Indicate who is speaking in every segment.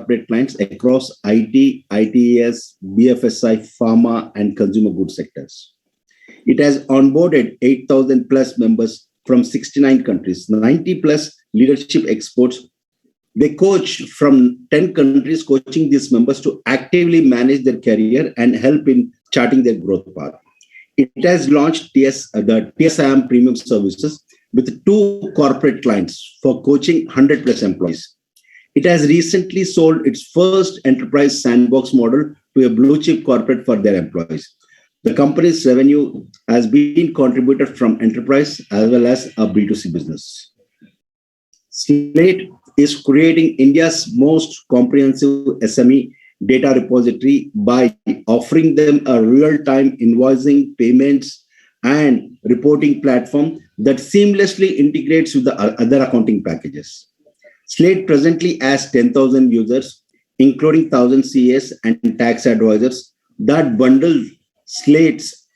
Speaker 1: corporate clients across IT, ITES, BFSI, pharma, and consumer goods sectors. It has onboarded 8,000 plus members from 69 countries, 90 plus leadership experts. They coach from 10 countries, coaching these members to actively manage their career and help in charting their growth path. It has launched the TSIM premium services with 2 corporate clients for coaching 100 plus employees. It has recently sold its first enterprise sandbox model to a blue chip corporate for their employees. The company's revenue has been contributed from enterprise as well as a B2C business. Slate is creating India's most comprehensive SME data repository by offering them a real-time invoicing, payments, and reporting platform that seamlessly integrates with the other accounting packages. Slate presently has 10,000 users, including 1,000 CAs and tax advisors that bundle Slate's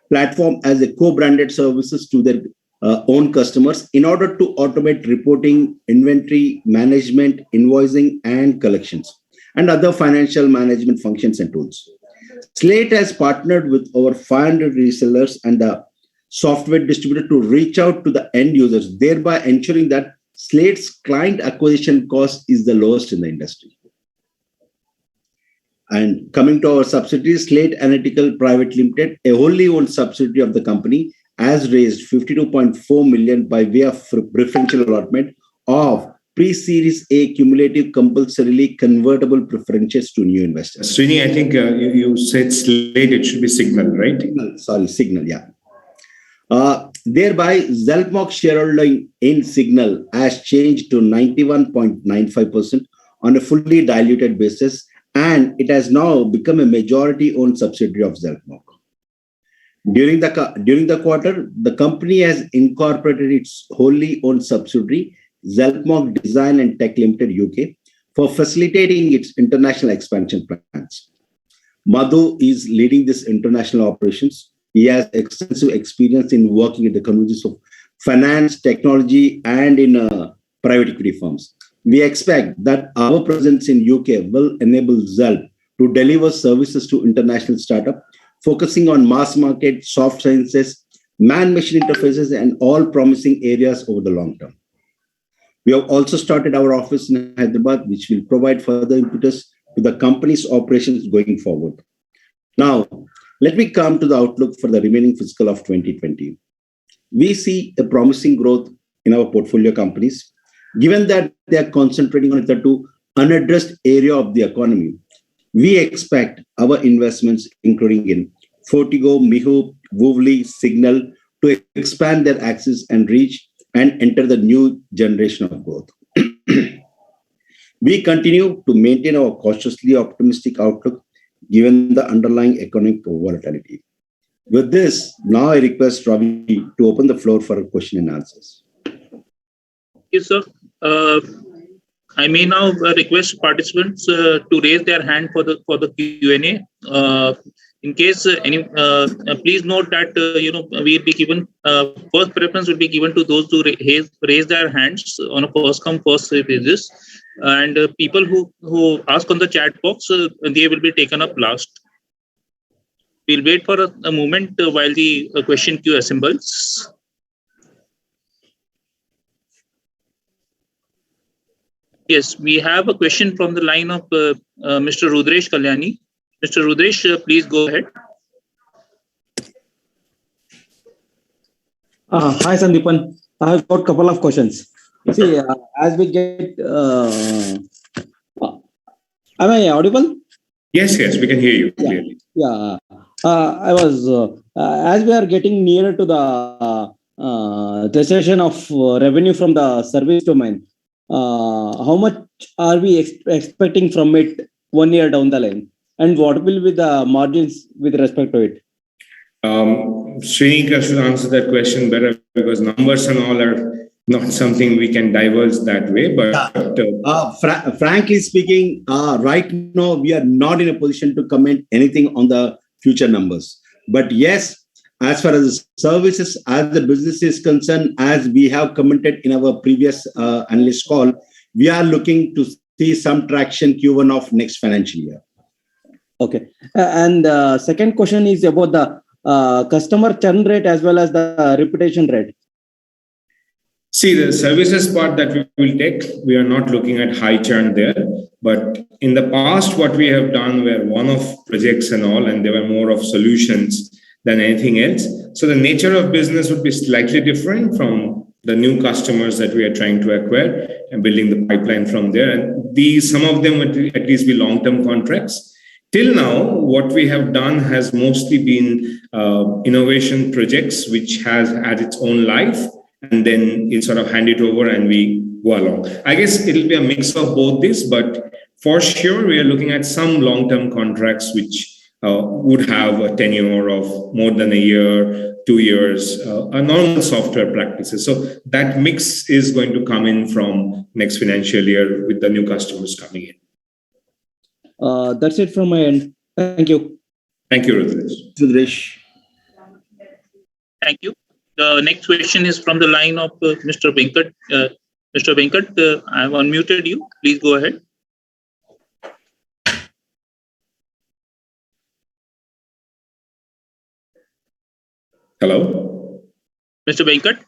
Speaker 1: platform as a co-branded services to their own customers in order to automate reporting, inventory management, invoicing, and collections, and other financial management functions and tools. Slate has partnered with over 500 resellers and a software distributor to reach out to the end users, thereby ensuring that Slate's client acquisition cost is the lowest in the industry. And coming to our subsidiary, Slate Analytical Private Limited, a wholly owned subsidiary of the company, has raised 52.4 million by way of preferential allotment of pre-Series A cumulative compulsorily convertible preferences to new investors.
Speaker 2: Srini, I think you said Slate, it should be Signal, right?
Speaker 1: Signal, yeah. Thereby, Xelpmoc shareholding in Signal has changed to 91.95% on a fully diluted basis, and it has now become a majority-owned subsidiary of Xelpmoc. During the quarter, the company has incorporated its wholly owned subsidiary, Xelpmoc Design and Tech Limited UK, for facilitating its international expansion plans. Madhu is leading this international operations. He has extensive experience in working at the convergence of finance, technology, and in private equity firms. We expect that our presence in UK will enable Xelp to deliver services to international startups, focusing on mass market, soft sciences, man-machine interfaces, and all promising areas over the long term. We have also started our office in Hyderabad, which will provide further impetus to the company's operations going forward. Now, let me come to the outlook for the remaining fiscal of 2020. We see a promising growth in our portfolio companies, given that they are concentrating on the 2 unaddressed area of the economy. We expect our investments, including in Fortigo, Mihu, Woovly, Signal, to expand their access and reach and enter the new generation of growth. We continue to maintain our cautiously optimistic outlook given the underlying economic volatility. With this, now I request Ravi to open the floor for question and answers.
Speaker 3: Yes, sir. I may now request participants to raise their hand for the Q&A. In case any, please note that we'll be given first preference will be given to those who raise their hands on a first come first serve basis, and people who ask on the chat box they will be taken up last. We'll wait for a moment while the question queue assembles. Yes, we have a question from the line of Mr. Rudresh Kalyani. Mr. Rudresh, please go ahead.
Speaker 4: Hi, Sandeepan. I have got a couple of questions. See, as we get... am I audible?
Speaker 2: Yes, we can hear you clearly.
Speaker 4: Yeah. I was... as we are getting nearer to the cessation of revenue from the service domain, how much are we expecting from it 1 year down the line? And what will be the margins with respect to it?
Speaker 2: Srini should answer that question better because numbers and all are not something we can divulge that way. But
Speaker 1: frankly speaking, right now we are not in a position to comment anything on the future numbers. But yes, as far as the services, as the business is concerned, as we have commented in our previous analyst call, we are looking to see some traction Q1 of next financial year.
Speaker 4: Okay. And second question is about the customer churn rate as well as the reputation rate.
Speaker 2: See, the services part that we will take, we are not looking at high churn there. But in the past, what we have done were one-off projects and all, and they were more of solutions than anything else. So the nature of business would be slightly different from the new customers that we are trying to acquire and building the pipeline from there. And these, some of them would at least be long-term contracts. Till now, what we have done has mostly been innovation projects, which has had its own life, and then it sort of hand it over and we go along. I guess it'll be a mix of both this, but for sure, we are looking at some long-term contracts which would have a tenure of more than a year, 2 years, a normal software practices. So that mix is going to come in from next financial year with the new customers coming in.
Speaker 4: That's it from my end. Thank you.
Speaker 2: Thank you, Rudresh.
Speaker 3: Thank you. The next question is from the line of Mr. Venkat. Mr. Venkat, I have unmuted you. Please go ahead.
Speaker 2: Hello?
Speaker 3: Mr. Venkat?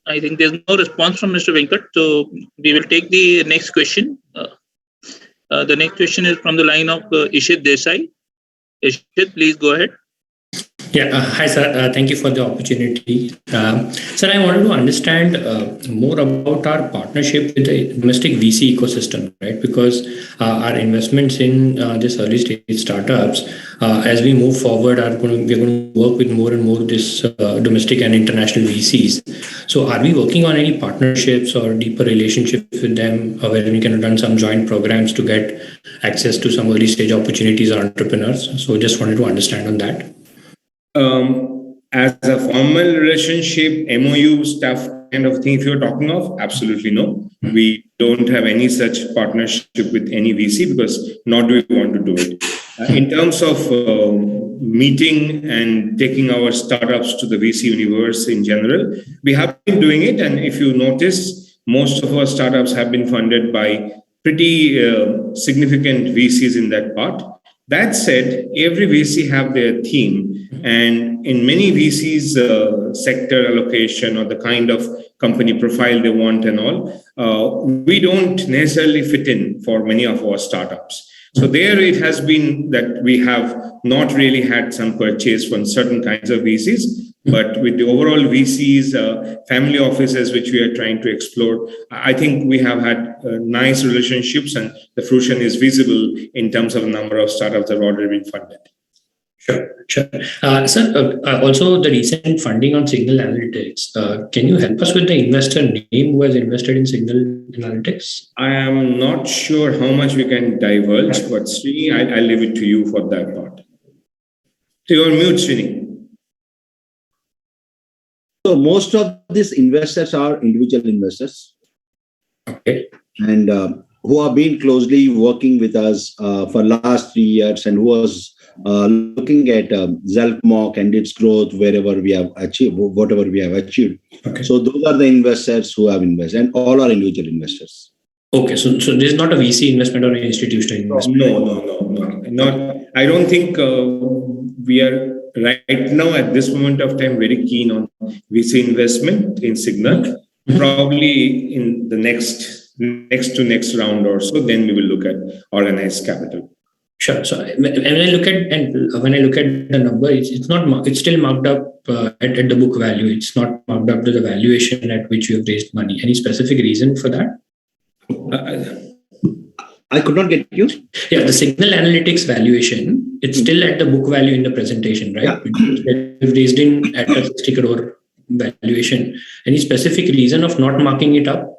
Speaker 3: I think there's no response from Mr. Venkat, so we will take the next question. The next question is from the line of Ishit Desai. Ishit, please go ahead.
Speaker 5: Yeah, hi sir. Thank you for the opportunity. Sir, I wanted to understand more about our partnership with the domestic VC ecosystem, right? Because our investments in this early stage startups, as we move forward, we're going to work with more and more this domestic and international VCs. So, are we working on any partnerships or deeper relationships with them, where we can run some joint programs to get access to some early stage opportunities or entrepreneurs? So, just wanted to understand on that.
Speaker 2: As a formal relationship, MOU stuff kind of thing, if you're talking of, absolutely no. We don't have any such partnership with any VC because nor do we want to do it. In terms of meeting and taking our startups to the VC universe in general, we have been doing it. And if you notice, most of our startups have been funded by pretty significant VCs in that part. That said, every VC have their theme, and in many VCs, sector allocation or the kind of company profile they want and all, we don't necessarily fit in for many of our startups. So there it has been that we have not really had some purchase from certain kinds of VCs, but with the overall VCs, family offices, which we are trying to explore, I think we have had nice relationships and the fruition is visible in terms of the number of startups that have already been funded.
Speaker 5: Sure. Sir, also the recent funding on Signal Analytics. Can you help us with the investor name who has invested in Signal Analytics?
Speaker 2: I am not sure how much we can divulge, but Srini, I'll leave it to you for that part. So you're on mute, Srini.
Speaker 1: So most of these investors are individual investors.
Speaker 5: Okay.
Speaker 1: And who have been closely working with us for last 3 years and who was looking at Xelpmoc and its growth wherever we have achieved, whatever we have achieved.
Speaker 5: Okay.
Speaker 1: So those are the investors who have invested, and all are individual investors.
Speaker 5: Okay, so this is not a VC investment or an institutional investment?
Speaker 2: No. Not. I don't think we are right now at this moment of time very keen on VC investment in Signal. Mm-hmm. Probably in the next round or so, then we will look at organized capital.
Speaker 5: Sure. So when I look at the number, it's still marked up at the book value. It's not marked up to the valuation at which you have raised money. Any specific reason for that?
Speaker 1: I could not get you.
Speaker 5: Yeah, the Signal Analytics valuation, it's still at the book value in the presentation, right? Yeah. It's raised in at a 60 crore valuation. Any specific reason of not marking it up?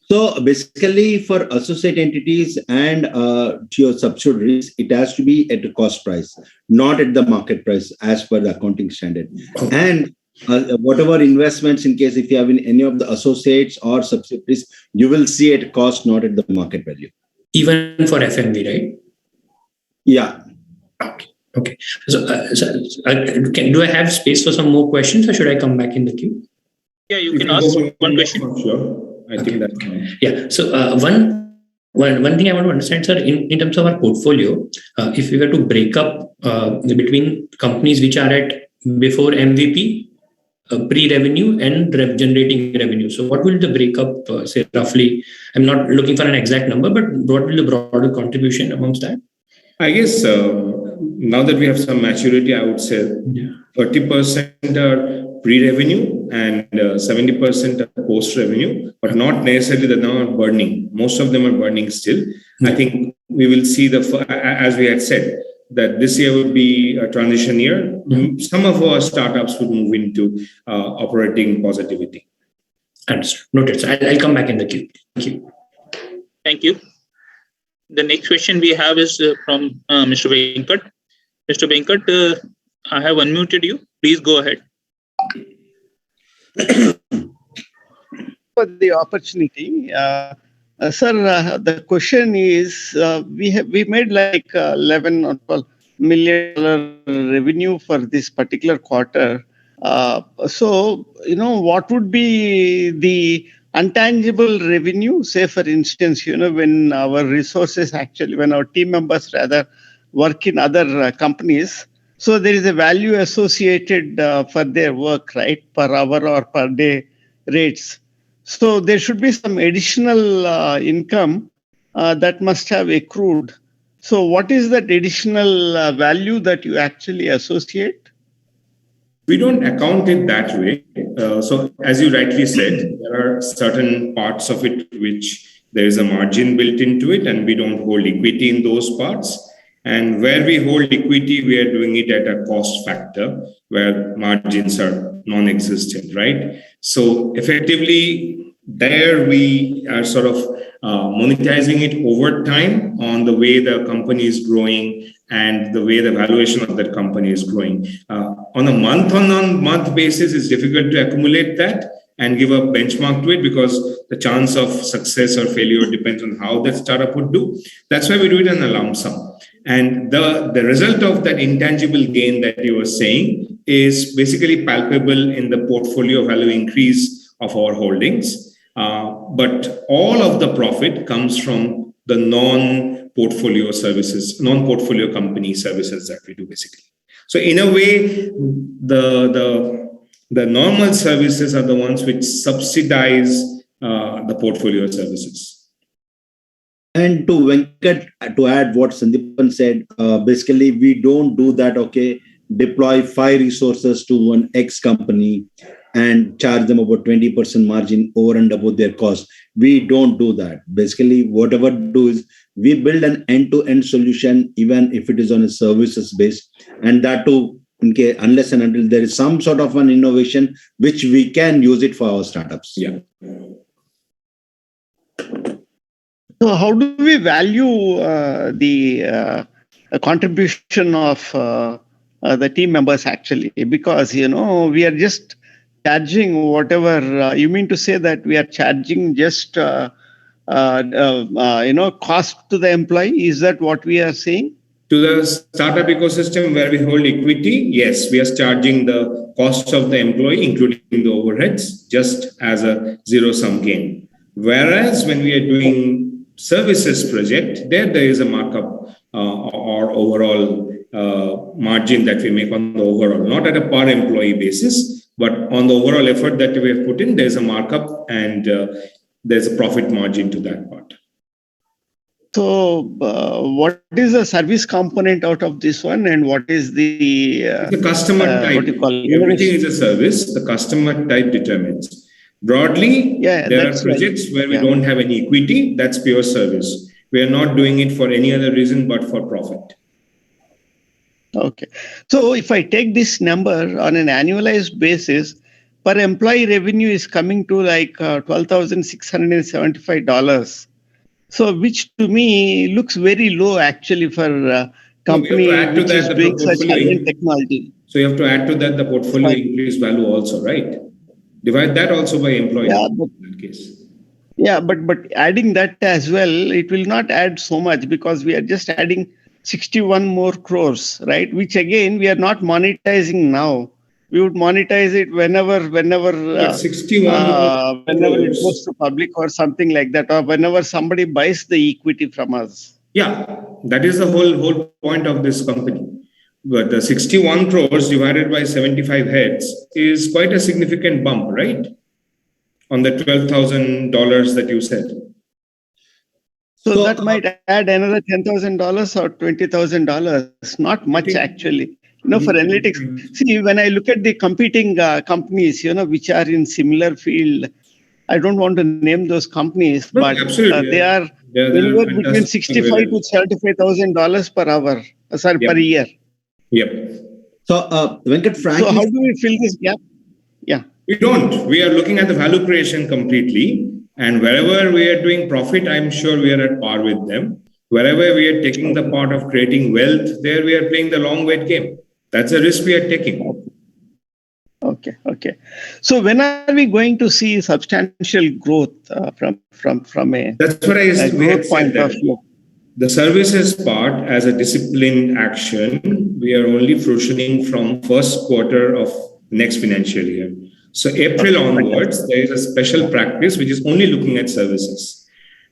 Speaker 1: So basically for associate entities and to your subsidiaries, it has to be at the cost price, not at the market price as per the accounting standard. And whatever investments, in case if you have in any of the associates or subsidiaries, you will see at cost, not at the market value.
Speaker 5: Even for FMV, right?
Speaker 1: Yeah.
Speaker 5: Okay. So do I have space for some more questions or should I come back in the queue?
Speaker 3: Yeah, you
Speaker 2: If
Speaker 3: can
Speaker 2: you
Speaker 3: ask
Speaker 2: go for
Speaker 3: one
Speaker 2: Index,
Speaker 3: question.
Speaker 2: for sure. I think that's fine.
Speaker 5: Yeah. So one thing I want to understand, sir, in terms of our portfolio, if we were to break up between companies which are at before MVP, pre-revenue and generating revenue. So what will the breakup say roughly? I'm not looking for an exact number, but what will the broader contribution amongst that?
Speaker 2: I guess now that we have some maturity, I would say 30% are pre-revenue and 70% are post-revenue, but not necessarily that they're not burning. Most of them are burning still. I think we will see as we had said, that this year would be a transition year. Some of our startups would move into operating positivity.
Speaker 5: Understood. Noted. So I'll come back in the queue. Thank you.
Speaker 3: Thank you. The next question we have is from Mr. Venkat. Mr. Venkat, I have unmuted you. Please go ahead.
Speaker 6: For the opportunity, sir, the question is, we made like 11 or 12 million revenue for this particular quarter. So, what would be the intangible revenue, say, for instance, when our resources when our team members rather work in other companies, so there is a value associated for their work, right, per hour or per day rates. So there should be some additional income that must have accrued. So what is that additional value that you actually associate?
Speaker 2: We don't account it that way. So as you rightly said, there are certain parts of it which there is a margin built into it, and we don't hold equity in those parts. And where we hold equity, we are doing it at a cost factor where margins are non-existent, right? So effectively, there we are sort of monetizing it over time on the way the company is growing and the way the valuation of that company is growing. On a month-on-month basis, it's difficult to accumulate that and give a benchmark to it because the chance of success or failure depends on how that startup would do. That's why we do it in a lump sum. And the result of that intangible gain that you were saying is basically palpable in the portfolio value increase of our holdings. But all of the profit comes from the non-portfolio company services that we do basically. So in a way, the normal services are the ones which subsidize the portfolio services.
Speaker 1: And to Venkat, to add what Sandeepan said, basically we don't do that, okay, deploy 5 resources to one X company and charge them about 20% margin over and above their cost. We don't do that. Basically, whatever we do is we build an end-to-end solution, even if it is on a services base, and that too, unless and until there is some sort of an innovation which we can use it for our startups.
Speaker 2: Yeah.
Speaker 6: So how do we value the contribution of the team members actually? Because, we are just charging whatever, you mean to say that we are charging just, cost to the employee? Is that what we are saying?
Speaker 2: To the startup ecosystem where we hold equity, yes, we are charging the cost of the employee, including the overheads, just as a zero-sum game. Whereas when we are doing services project, there is a markup or overall margin that we make on the overall, not at a per employee basis, but on the overall effort that we have put in, there's a markup and there's a profit margin to that part.
Speaker 6: So what is the service component out of this one, and what is the
Speaker 2: customer type?
Speaker 6: What do you call it?
Speaker 2: Everything is a service. The customer type determines. Broadly, there are projects where we don't have any equity. That's pure service. We are not doing it for any other reason but for profit.
Speaker 6: Okay. So if I take this number on an annualized basis, per employee revenue is coming to like $12,675. So which to me looks very low actually for a company which is doing such high-end technology.
Speaker 2: So you have to add to that the portfolio increased value also, right? Divide that also by employee in that case.
Speaker 6: Yeah, but adding that as well, it will not add so much because we are just adding 61 more crores, right? Which again, we are not monetizing now. we would monetize it whenever
Speaker 2: But 61
Speaker 6: whenever it
Speaker 2: crores.
Speaker 6: goes to public or something like that, or whenever somebody buys the equity from us.
Speaker 2: Yeah, that is the whole point of this company. But the 61 crores divided by 75 heads is quite a significant bump, right? On the $12,000 that you said.
Speaker 6: So that might add another $10,000 or $20,000. Not much actually. For analytics. See, when I look at the competing companies, which are in similar field, I don't want to name those companies,
Speaker 2: No,
Speaker 6: but
Speaker 2: absolutely.
Speaker 6: they are anywhere between $65,000 to $75,000 per hour, per year.
Speaker 2: Yep.
Speaker 1: So, Venkat, frankly,
Speaker 6: So how do we fill this gap? Yeah.
Speaker 2: We don't. We are looking at the value creation completely. And wherever we are doing profit, I'm sure we are at par with them. Wherever we are taking the part of creating wealth, there we are playing the long wait game. That's a risk we are taking.
Speaker 6: Okay. So when are we going to see substantial growth from a
Speaker 2: That's what I
Speaker 6: growth point of view?
Speaker 2: The services part as a disciplined action, we are only fruitioning from first quarter of next financial year. So April onwards, there is a special practice which is only looking at services.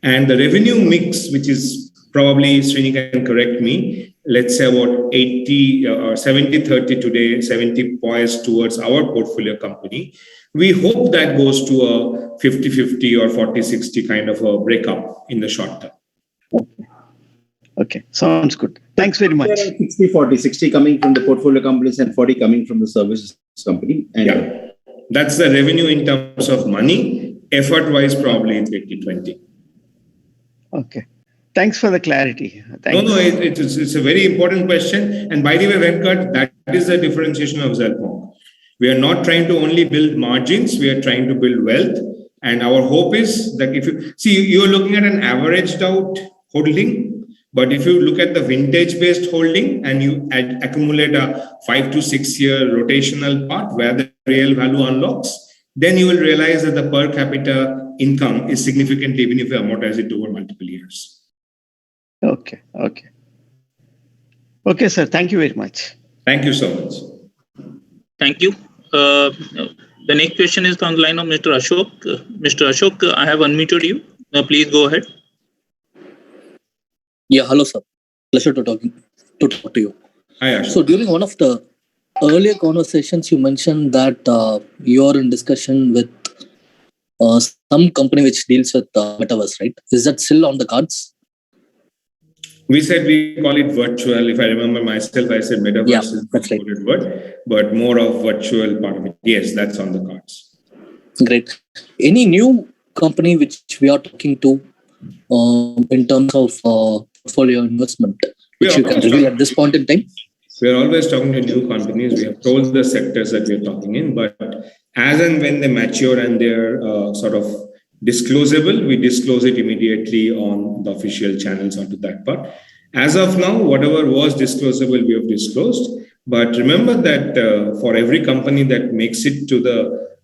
Speaker 2: And the revenue mix, which is probably, Srini can correct me, let's say about 80 or 70-30 today, 70 poised towards our portfolio company. We hope that goes to a 50-50 or 40-60 kind of a breakup in the short term.
Speaker 6: Okay, sounds good. Thanks very much.
Speaker 1: 60-40, 60 coming from the portfolio companies and 40 coming from the services company. And
Speaker 2: that's the revenue in terms of money. Effort-wise, probably it's 80-20.
Speaker 6: Okay. Thanks for the clarity. Thanks.
Speaker 2: No, it's a very important question. And by the way, Venkat, that is the differentiation of Xelpmoc. We are not trying to only build margins. We are trying to build wealth. And our hope is that if you see, you're looking at an averaged out holding. But if you look at the vintage-based holding and you accumulate a 5 to 6 year rotational part where the real value unlocks, then you will realize that the per capita income is significant even if you amortize it over multiple years.
Speaker 6: Okay, sir. Thank you very much.
Speaker 2: Thank you so much.
Speaker 3: Thank you. The next question is on the line of Mr. Ashok. Mr. Ashok, I have unmuted you. Please go ahead.
Speaker 7: Yeah, hello, sir. Pleasure to talk to you.
Speaker 2: Hi, Ashok.
Speaker 7: So during one of the earlier conversations, you mentioned that you are in discussion with some company which deals with metaverse, right? Is that still on the cards?
Speaker 2: We said we call it virtual. If I remember myself, I said metaverse is
Speaker 7: that's right.
Speaker 2: Word, but more of virtual part of it. Yes, that's on the cards.
Speaker 7: Great. Any new company which we are talking to in terms of portfolio investment, which you can reveal at this point in time?
Speaker 2: We are always talking to new companies. We have told the sectors that we are talking in, but as and when they mature and they're sort of disclosable, we disclose it immediately on the official channels onto that part. As of now, whatever was disclosable, we have disclosed. But remember that for every company that makes it to the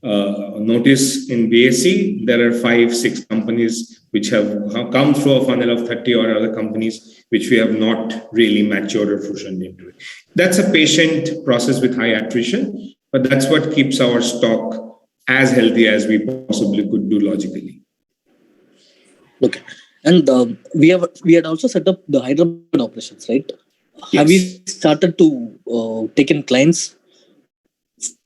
Speaker 2: notice in BSE, there are 5-6 companies which have come through a funnel of 30 or other companies which we have not really matured or fusioned into it. That's a patient process with high attrition, but that's what keeps our stock as healthy as we possibly could do logically.
Speaker 7: Okay. And we had also set up the Hyderabad operations, right?
Speaker 2: Yes.
Speaker 7: Have we started to take in clients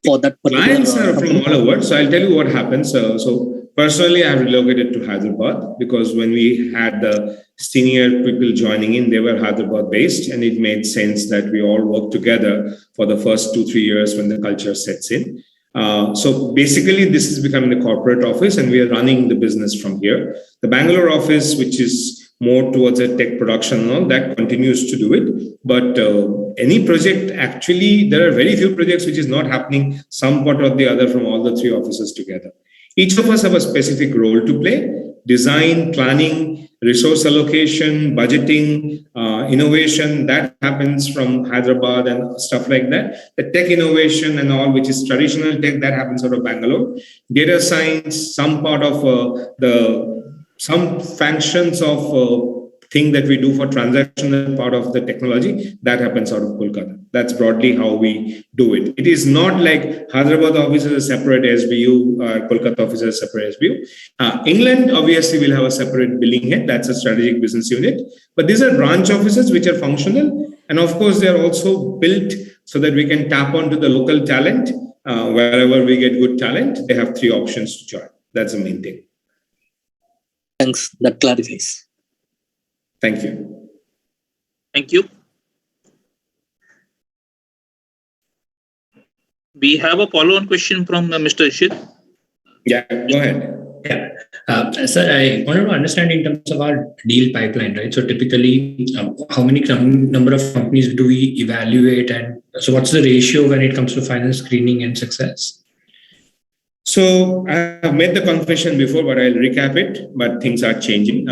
Speaker 7: for that particular
Speaker 2: Clients are
Speaker 7: company?
Speaker 2: from all over. So I'll tell you what happens. So personally, I have relocated to Hyderabad because when we had the senior people joining in, they were Hyderabad based, and it made sense that we all work together for the first 2-3 years when the culture sets in. So basically, this is becoming the corporate office, and we are running the business from here. The Bangalore office, which is more towards a tech production and all, that continues to do it. But any project, actually, there are very few projects which is not happening some part or the other from all the 3 offices together. Each of us have a specific role to play: design, planning, resource allocation, budgeting, innovation. That happens from Hyderabad and stuff like that. The tech innovation and all, which is traditional tech, that happens out of Bangalore. Data science, some part of some functions of thing that we do for transactional part of the technology, that happens out of Kolkata. That's broadly how we do it. It is not like Hyderabad office is a separate SBU, Kolkata office is a separate SBU. England obviously will have a separate billing head. That's a strategic business unit. But these are branch offices which are functional. And of course, they are also built so that we can tap onto the local talent. Wherever we get good talent, they have 3 options to join. That's the main thing.
Speaker 7: Thanks. That clarifies.
Speaker 2: Thank you.
Speaker 3: Thank you. We have a follow-on question from Mr. Ishit.
Speaker 2: Yeah, go ahead.
Speaker 5: Yeah. Sir, I wanted to understand in terms of our deal pipeline, right? So typically, how many number of companies do we evaluate? And so what's the ratio when it comes to final screening and success?
Speaker 2: So I have made the confession before, but I'll recap it. But things are changing.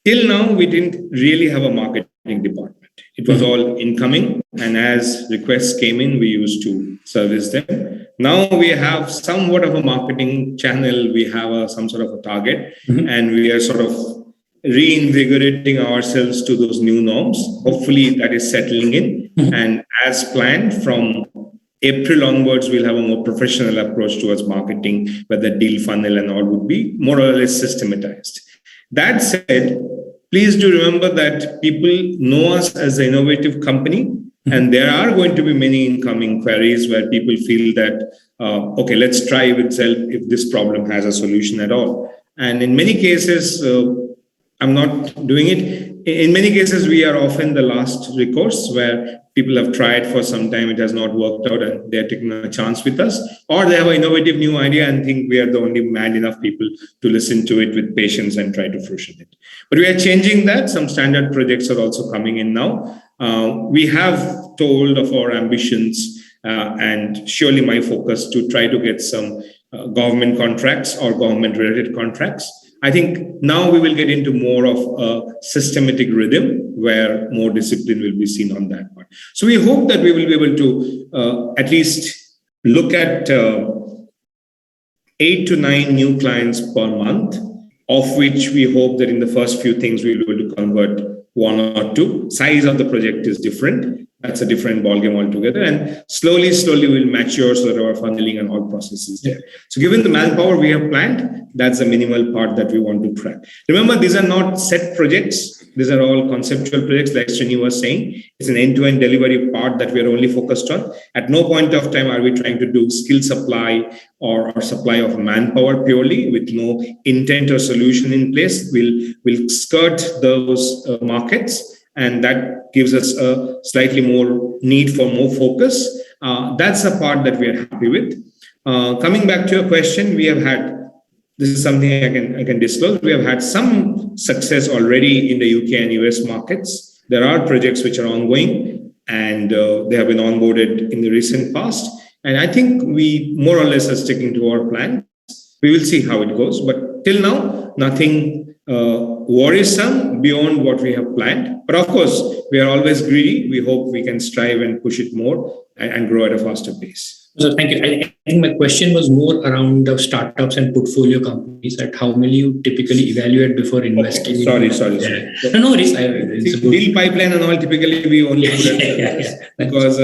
Speaker 2: Till now, we didn't really have a marketing department. It was all incoming. And as requests came in, we used to service them. Now we have somewhat of a marketing channel. We have some sort of a target. And we are sort of reinvigorating ourselves to those new norms. Hopefully, that is settling in. And as planned, from April onwards, we'll have a more professional approach towards marketing, where the deal funnel and all would be more or less systematized. That said, please do remember that people know us as an innovative company, and there are going to be many incoming queries where people feel that, okay, let's try with Xelp if this problem has a solution at all. And in many cases, I'm not doing it. In many cases, we are often the last recourse where people have tried for some time, it has not worked out, and they're taking a chance with us, or they have an innovative new idea and think we are the only mad enough people to listen to it with patience and try to fruition it. But we are changing that. Some standard projects are also coming in now. We have told of our ambitions, and surely my focus to try to get some government contracts or government-related contracts. I think now we will get into more of a systematic rhythm where more discipline will be seen on that part. So we hope that we will be able to at least look at 8 to 9 new clients per month, of which we hope that in the first few things we will be able to convert 1 or 2. Size of the project is different. That's a different ballgame altogether. And slowly we'll mature so that our funneling and all processes there. So given the manpower we have planned, that's the minimal part that we want to track. Remember, these are not set projects. These are all conceptual projects, like Srini was saying. It's an end-to-end delivery part that we are only focused on. At no point of time are we trying to do skill supply or supply of manpower purely with no intent or solution in place. We'll skirt those markets. And that gives us a slightly more need for more focus. That's a part that we are happy with. Coming back to your question, we have had, this is something I can disclose, we have had some success already in the UK and US markets. There are projects which are ongoing, and they have been onboarded in the recent past. And I think we more or less are sticking to our plan. We will see how it goes. But till now, nothing worrisome beyond what we have planned. But of course, we are always greedy. We hope we can strive and push it more and grow at a faster pace.
Speaker 5: So thank you. I think my question was more around the startups and portfolio companies, at how many you typically evaluate before investing.
Speaker 2: Okay. Sorry.
Speaker 5: No worries.
Speaker 2: Deal pipeline and all, typically we only put it because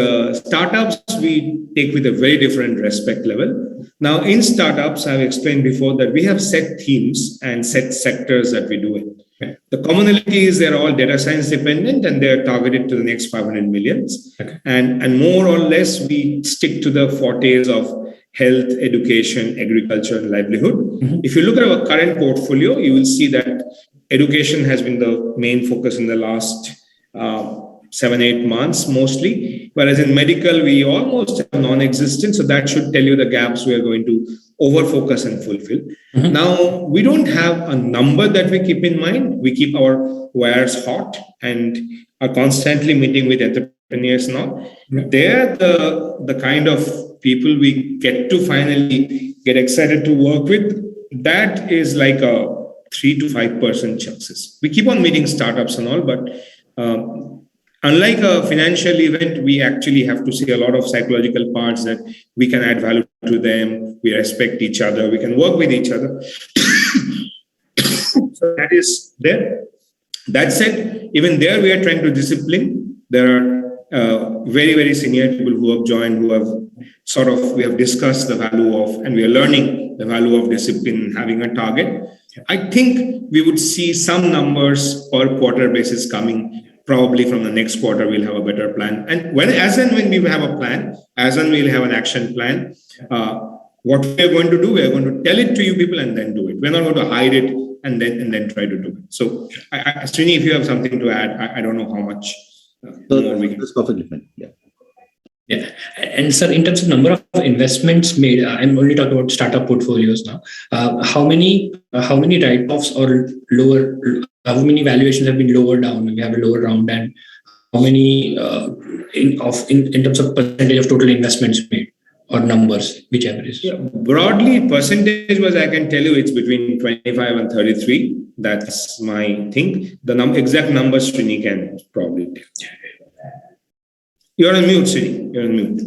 Speaker 2: startups we take with a very different respect level. Now, in startups, I've explained before that we have set themes and set sectors that we do it. Okay. The commonality is they're all data science dependent and they're targeted to the next 500 millions. Okay. And more or less, we stick to the fortes of health, education, agriculture, and livelihood. Mm-hmm. If you look at our current portfolio, you will see that education has been the main focus in the last 7-8 months mostly, whereas in medical, we almost have non-existent. So that should tell you the gaps we are going to over-focus and fulfill. Mm-hmm. Now, we don't have a number that we keep in mind. We keep our wires hot and are constantly meeting with entrepreneurs now. Mm-hmm. They're the kind of people we get to finally get excited to work with. That is like a 3 to 5% chances. We keep on meeting startups and all, but unlike a financial event, we actually have to see a lot of psychological parts that we can add value to them. We respect each other. We can work with each other. So that is there. That said, even there we are trying to discipline. There are very, very senior people who have joined, who have we have discussed the value of, and we are learning the value of discipline, having a target. I think we would see some numbers per quarter basis coming. Probably from the next quarter, we'll have a better plan. And when we have a plan, as and we'll have an action plan, what we are going to do, we are going to tell it to you people and then do it. We're not going to hide it and then try to do it. So, Srini, if you have something to add, I don't know how much more we can.
Speaker 1: That's perfectly fine. Yeah.
Speaker 5: Yeah. And sir, in terms of number of investments made, I'm only talking about startup portfolios now. How many write-offs or lower, how many valuations have been lower down when we have a lower round, and how many in terms of percentage of total investments made or numbers, whichever is?
Speaker 2: Yeah, broadly, percentage was, I can tell you, it's between 25 and 33. That's my thing. The exact numbers Srini can probably tell. You're on mute, Srini. You're on mute.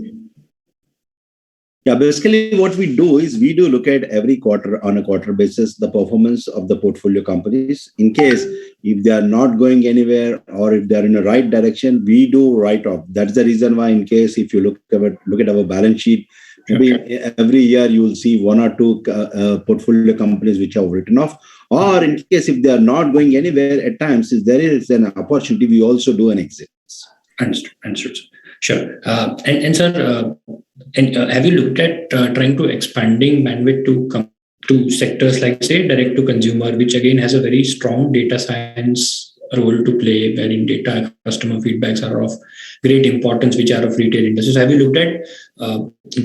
Speaker 1: Yeah, basically what we do is we do look at every quarter on a quarter basis the performance of the portfolio companies. In case if they are not going anywhere or if they are in the right direction, we do write off. That's the reason why, in case if you look at our balance sheet, every year you will see one or two portfolio companies which are written off. Or in case if they are not going anywhere, at times if there is an opportunity, we also do an exit.
Speaker 5: Understood. Sure. And sir, have you looked at trying to expanding bandwidth to sectors like, say, direct to consumer, which again has a very strong data science role to play, wherein data customer feedbacks are of great importance, which are of retail industries? Have you looked at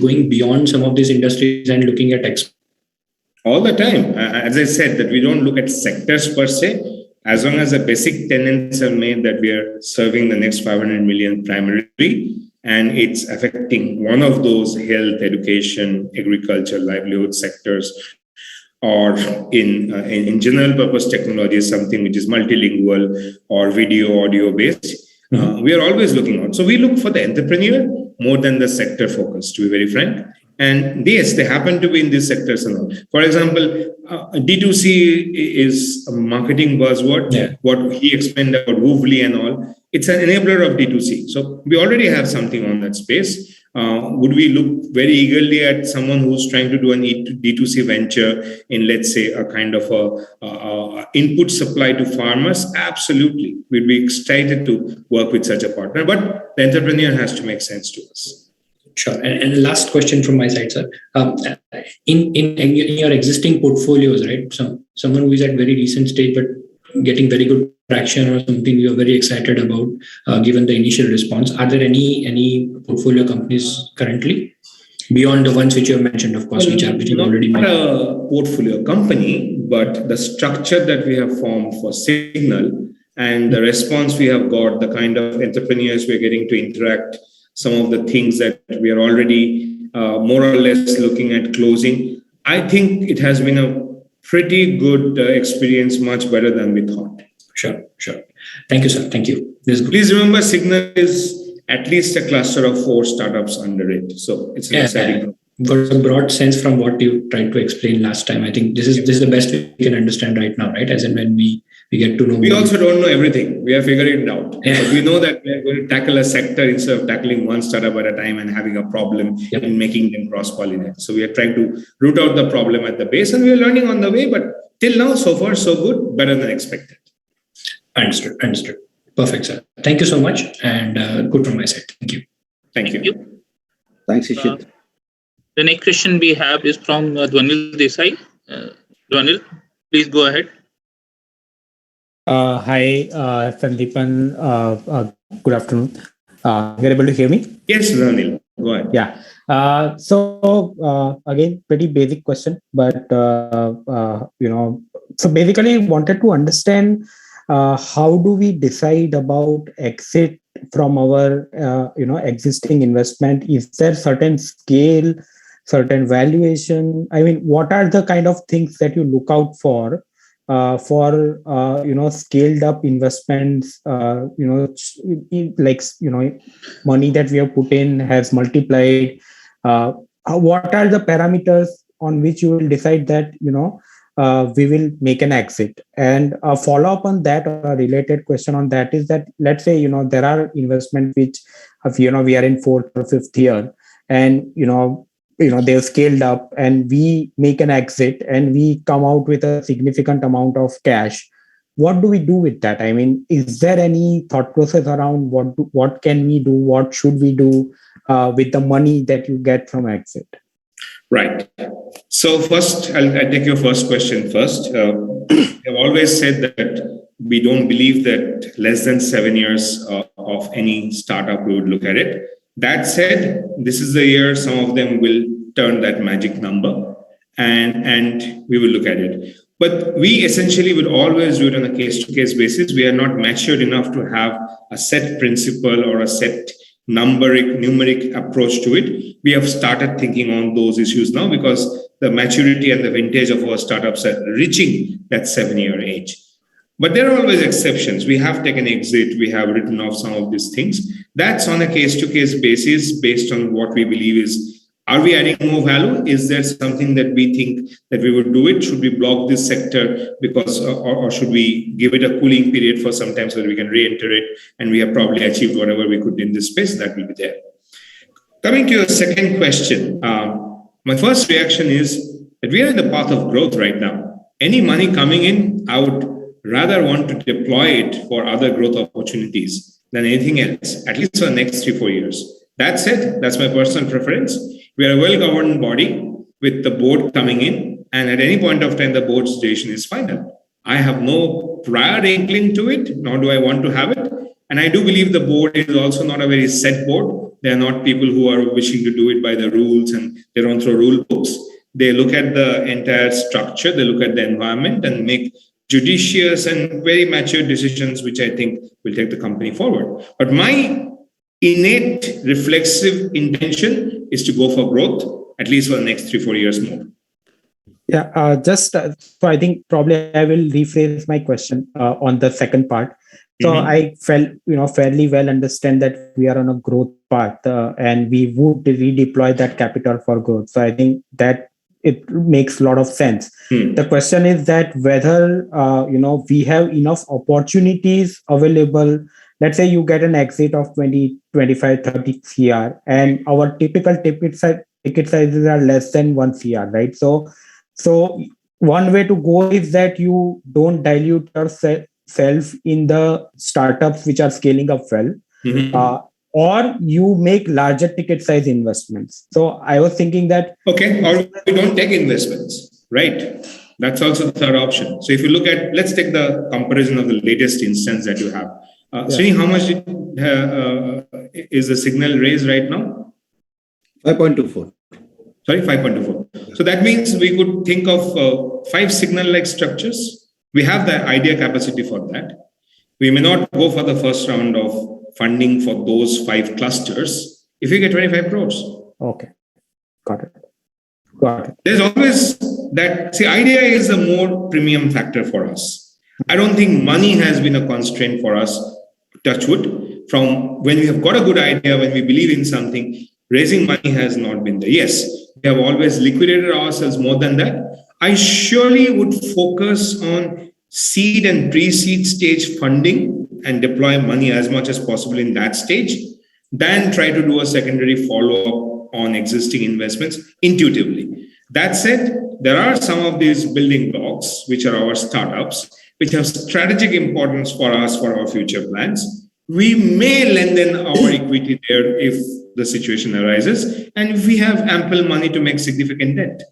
Speaker 5: going beyond some of these industries and looking at
Speaker 2: all the time? As I said, that we don't look at sectors per se. As long as the basic tenets are made that we are serving the next 500 million primarily, and it's affecting one of those health, education, agriculture, livelihood sectors, or in general purpose technology, something which is multilingual or video, audio based, we are always looking out. So we look for the entrepreneur more than the sector focus, to be very frank. And yes, they happen to be in these sectors and all. For example, D2C is a marketing buzzword. Yeah. What he explained about Woovly and all, it's an enabler of D2C. So we already have something on that space. Would we look very eagerly at someone who's trying to do an D2C venture in, let's say, a kind of a input supply to farmers? Absolutely. We'd be excited to work with such a partner, but the entrepreneur has to make sense to us.
Speaker 5: Sure. And the last question from my side, sir. In your existing portfolios, right? Someone who is at very recent stage but getting very good traction or something you are very excited about, given the initial response. Are there any portfolio companies currently beyond the ones which you have mentioned, of course, which you've already mentioned?
Speaker 2: Not a portfolio company, but the structure that we have formed for Signal and the response we have got, the kind of entrepreneurs we're getting to interact, some of the things that we are already more or less looking at closing. I think it has been a pretty good experience, much better than we thought.
Speaker 5: Sure. Thank you, sir. Thank you.
Speaker 2: Please remember, Signal is at least a cluster of 4 startups under it. So it's an exciting.
Speaker 5: Got a broad sense from what you tried to explain last time. I think this is the best we can understand right now, right? As in when we get to know.
Speaker 2: We also don't know everything. We are figuring it out. Yeah. But we know that we are going to tackle a sector instead of tackling one startup at a time and having a problem and making them cross-pollinate. So we are trying to root out the problem at the base, and we are learning on the way. But till now, so far, so good, better than expected.
Speaker 5: Understood. Perfect, sir. Thank you so much, and good from my side. Thank you.
Speaker 2: Thank you.
Speaker 1: Thanks, Ishit.
Speaker 3: The next question we have is from Dhwanil Desai. Dhwanil, please go ahead.
Speaker 8: Hi, Sandeepan. Good afternoon. You're able to hear me?
Speaker 2: Yes, Dhwanil. Go ahead.
Speaker 8: Yeah. So again, pretty basic question, but so basically wanted to understand how do we decide about exit from our existing investment? Is there certain scale, certain valuation? I mean, what are the kind of things that you look out for scaled up investments? Money that we have put in has multiplied. What are the parameters on which you will decide that we will make an exit. And a follow up on that, or a related question on that, is that let's say there are investments which we are in fourth or fifth year, and they've scaled up, and we make an exit and we come out with a significant amount of cash. What do we do with that? I mean, is there any thought process around what can we do, what should we do with the money that you get from exit?
Speaker 2: Right. So first, I'll take your first question first. I've always said that we don't believe that less than 7 years of any startup we would look at it. That said, this is the year some of them will turn that magic number, and we will look at it. But we essentially would always do it on a case-to-case basis. We are not matured enough to have a set principle or a set numeric approach to it. We have started thinking on those issues now because the maturity and the vintage of our startups are reaching that 7-year age. But there are always exceptions. We have taken exit. We have written off some of these things. That's on a case-to-case basis based on what we believe is, are we adding more value? Is there something that we think that we would do it? Should we block this sector because, or should we give it a cooling period for some time so that we can re-enter it and we have probably achieved whatever we could in this space? That will be there. Coming to your second question, my first reaction is that we are in the path of growth right now. Any money coming in, I would rather want to deploy it for other growth opportunities than anything else, at least for the next 3-4 years. That said, that's my personal preference. We are a well-governed body with the board coming in, and at any point of time, the board's decision is final. I have no prior inkling to it, nor do I want to have it. And I do believe the board is also not a very set board. They are not people who are wishing to do it by the rules and they don't throw rule books. They look at the entire structure, they look at the environment and make judicious and very mature decisions, which I think will take the company forward. But my innate reflexive intention is to go for growth, at least for the next 3-4 years more.
Speaker 8: Yeah, so I think probably I will rephrase my question on the second part. So I felt, fairly well understand that we are on a growth path and we would redeploy that capital for growth. So I think that it makes a lot of sense. The question is that whether, we have enough opportunities available. Let's say you get an exit of 20, 25, 30 CR and our typical ticket sizes are less than 1 CR, right? So one way to go is that you don't dilute yourself in the startups which are scaling up well, or you make larger ticket size investments. So I was thinking that...
Speaker 2: Okay, or we don't take investments, right? That's also the third option. So if you look at, let's take the comparison of the latest instance that you have. Srini, how much is the signal raised right now?
Speaker 1: 5.24.
Speaker 2: Sorry, 5.24. So that means we could think of 5 signal-like structures. We have the idea capacity for that. We may not go for the first round of funding for those 5 clusters if we get 25 crores.
Speaker 8: Okay, got it.
Speaker 2: There's always that. See, idea is a more premium factor for us. I don't think money has been a constraint for us, touch wood. From when we have got a good idea, when we believe in something, raising money has not been there. Yes, we have always liquidated ourselves more than that. I surely would focus on seed and pre-seed stage funding and deploy money as much as possible in that stage, than try to do a secondary follow-up on existing investments intuitively. That said, there are some of these building blocks, which are our startups, which have strategic importance for us, for our future plans. We may lend in our equity there if the situation arises, and if we have ample money to make significant debt.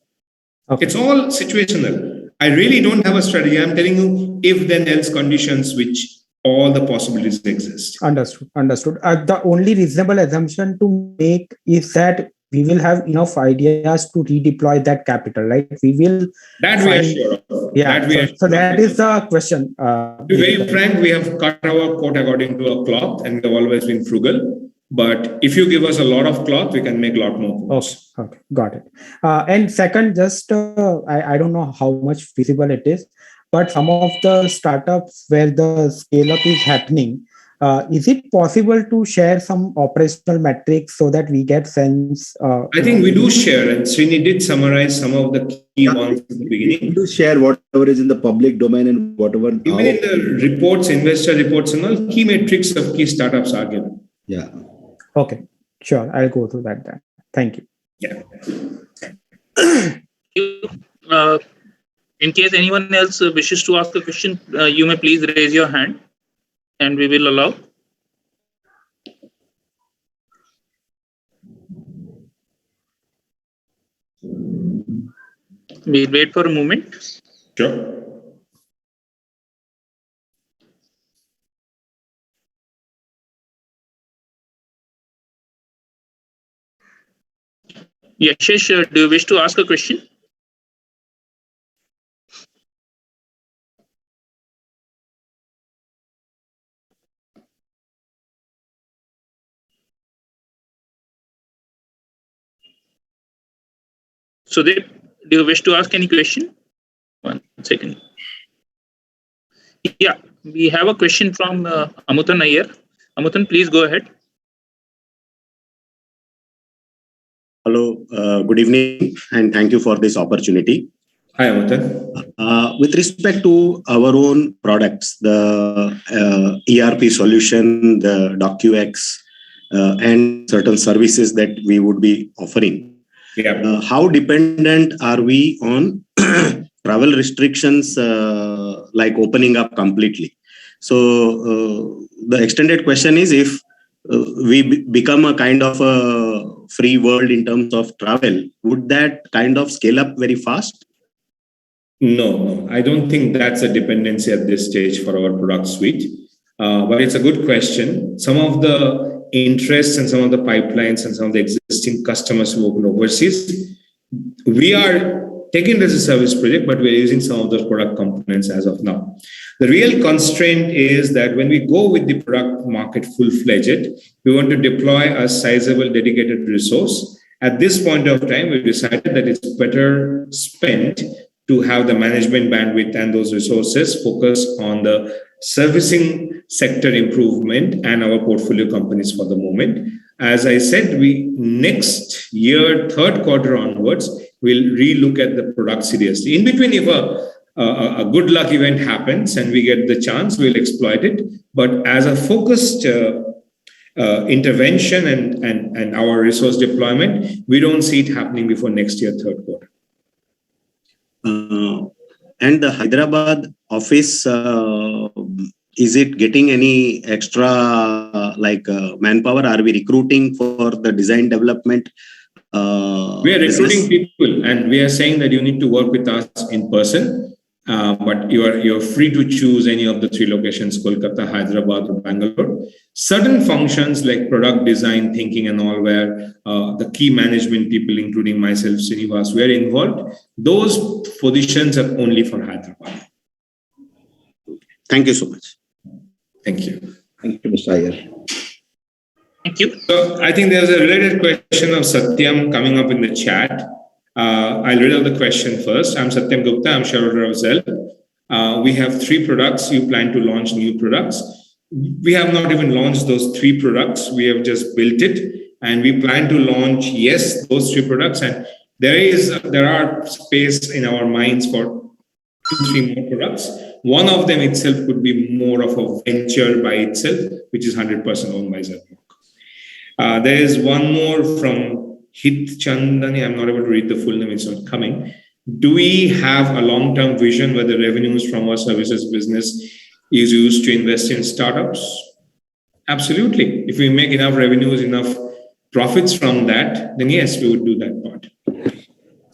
Speaker 2: Okay. It's all situational. I really don't have a strategy. I'm telling you if then else conditions which all the possibilities exist.
Speaker 8: Understood. The only reasonable assumption to make is that we will have enough ideas to redeploy that capital, right? We will.
Speaker 2: That we are sure of.
Speaker 8: Yeah. So that is the question.
Speaker 2: To be very frank, we have cut our coat according to a cloth and we've always been frugal. But if you give us a lot of cloth, we can make a lot more coats.
Speaker 8: Okay, got it. And second, just I don't know how much feasible it is, but some of the startups where the scale up is happening, Is it possible to share some operational metrics so that we get sense?
Speaker 2: I think we do share, and Srini did summarize some of the key ones at the
Speaker 1: We
Speaker 2: beginning.
Speaker 1: do share whatever is in the public domain and whatever.
Speaker 2: Even in the reports, investor reports, and all key metrics of key startups are given.
Speaker 1: Yeah.
Speaker 8: Okay, sure. I'll go through that then. Thank you.
Speaker 2: Yeah.
Speaker 3: In case anyone else wishes to ask a question, you may please raise your hand and we will allow. We'll wait for a moment.
Speaker 2: Sure.
Speaker 3: Yashish, do you wish to ask a question? Sudeep, do you wish to ask any question? 1 second. Yeah, we have a question from Amutan Iyer. Amutan, please go ahead.
Speaker 9: Hello, good evening, and thank you for this opportunity.
Speaker 2: Hi, Amutan.
Speaker 9: With respect to our own products, the ERP solution, the DocUX, and certain services that we would be offering, how dependent are we on travel restrictions like opening up completely? So the extended question is, if we become a kind of a free world in terms of travel, would that kind of scale up very fast?
Speaker 2: No, I don't think that's a dependency at this stage for our product suite. But it's a good question. Some of the interests and some of the pipelines and some of the existing customers who open overseas, we are taking it as a service project, but we're using some of those product components as of now. The real constraint is that when we go with the product market full-fledged, we want to deploy a sizable dedicated resource. At this point of time, we decided that it's better spent to have the management bandwidth and those resources focus on the servicing sector improvement and our portfolio companies for the moment. As I said, we next year, third quarter onwards, we'll relook at the product seriously. In between, if a good luck event happens and we get the chance, we'll exploit it. But as a focused intervention and our resource deployment, we don't see it happening before next year, third quarter.
Speaker 9: And the Hyderabad office, is it getting any extra manpower? Are we recruiting for the design development?
Speaker 2: We are recruiting people, and we are saying that you need to work with us in person. But you're free to choose any of the 3 locations: Kolkata, Hyderabad, or Bangalore. Certain functions like product design thinking and all, where the key management people, including myself, Srinivas, we are involved. Those positions are only for Hyderabad.
Speaker 9: Thank you so much.
Speaker 2: Thank you.
Speaker 1: Thank you, Mr. Iyer.
Speaker 3: Thank you.
Speaker 2: So I think there's a related question of Satyam coming up in the chat. I'll read out the question first. I'm Satyam Gupta. I'm shareholder of Xel. We have 3 products. You plan to launch new products. We have not even launched those 3 products. We have just built it, and we plan to launch, those 3 products. And there are space in our minds for 2-3 more products. One of them itself could be more of a venture by itself, which is 100% owned by Xelpmoc. There is one more from Hit Chandani. I'm not able to read the full name. It's not coming. Do we have a long-term vision where the revenues from our services business is used to invest in startups? Absolutely. If we make enough revenues, enough profits from that, then yes, we would do that part.